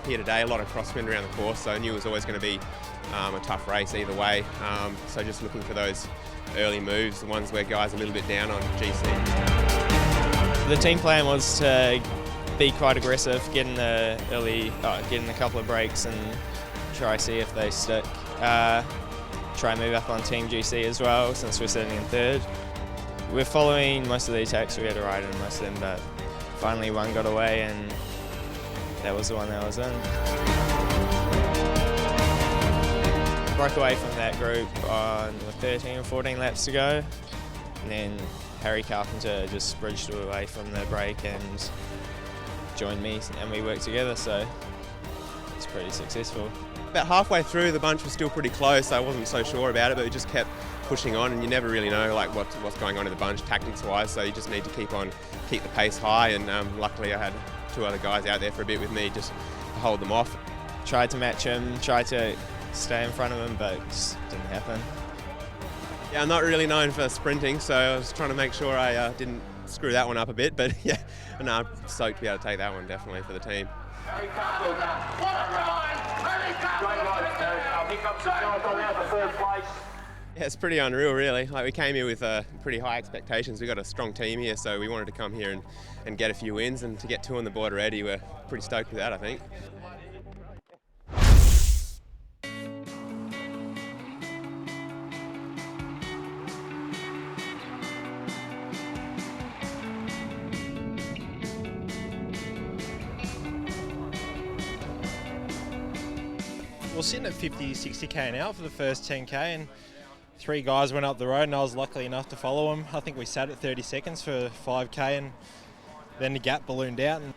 here today, a lot of crosswind around the course, so I knew it was always going to be a tough race either way. So just looking for those early moves, the ones where guys are a little bit down on GC. The team plan was to be quite aggressive, getting a couple of breaks and try see if they stick. Try and move up on Team GC as well, since we're sitting in third. We're following most of the attacks, we had to ride in most of them, but finally one got away and that was the one that I was in. Broke away from that group on 13 or 14 laps to go, and then Harry Carpenter just bridged away from the break and joined me, and we worked together, so it's pretty successful. About halfway through, the bunch was still pretty close. I wasn't so sure about it, but we just kept pushing on, and you never really know like what's going on in the bunch tactics-wise. So you just need to keep the pace high. And luckily, I had two other guys out there for a bit with me just to hold them off. Tried to match him, tried to stay in front of him, but it just didn't happen. Yeah, I'm not really known for sprinting, so I was trying to make sure I didn't screw that one up a bit. But yeah, no, I'm stoked to be able to take that one definitely for the team. Yeah, it's pretty unreal, really. Like, we came here with pretty high expectations. We've got a strong team here, so we wanted to come here and get a few wins, and to get two on the board already, we're pretty stoked with that, I think. We're sitting at 50, 60k now for the first 10k, and three guys went up the road and I was lucky enough to follow them. I think we sat at 30 seconds for 5k, and then the gap ballooned out, and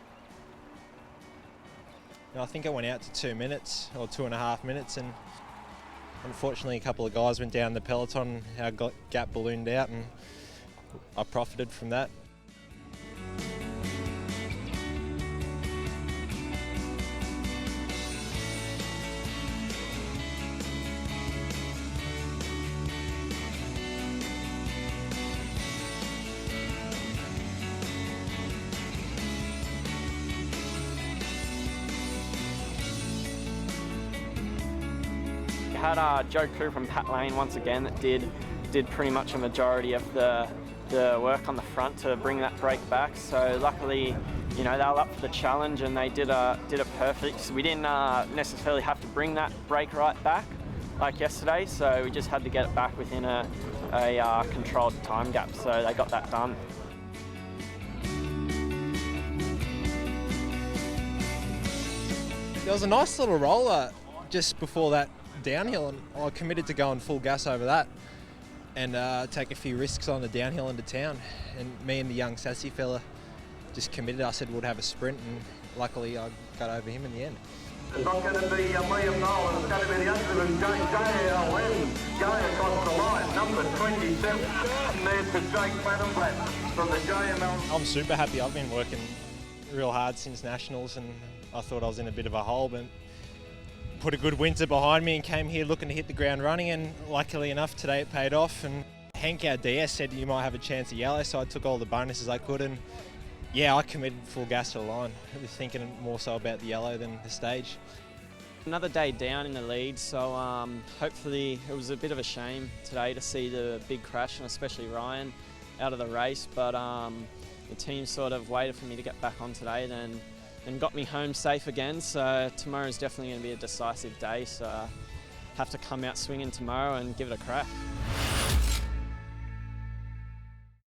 I think it went out to 2 minutes or 2.5 minutes, and unfortunately a couple of guys went down the peloton, our gap ballooned out, and I profited from that. Had Joe Koo from Pat Lane once again that did pretty much a majority of the work on the front to bring that brake back. So luckily, you know, they were up for the challenge and they did it perfect. So we didn't necessarily have to bring that brake right back like yesterday. So we just had to get it back within a controlled time gap. So they got that done. There was a nice little roller just before that downhill, and I committed to going full gas over that and take a few risks on the downhill into town. And me and the young sassy fella just committed. I said we'd have a sprint, and luckily I got over him in the end. It's not going to be Liam Nolan, it's going to be the Underman JLN going across the line, number 27. And there's the Jake Platinum from the JML. I'm super happy. I've been working real hard since Nationals, and I thought I was in a bit of a hole, but put a good winter behind me and came here looking to hit the ground running, and luckily enough today it paid off. And Hank, our DS, said you might have a chance at yellow, so I took all the bonuses I could, and yeah, I committed full gas to the line. I was thinking more so about the yellow than the stage. Another day down in the lead, so hopefully it was a bit of a shame today to see the big crash, and especially Ryan out of the race, but the team sort of waited for me to get back on today and got me home safe again. So tomorrow's definitely going to be a decisive day, so I have to come out swinging tomorrow and give it a crack.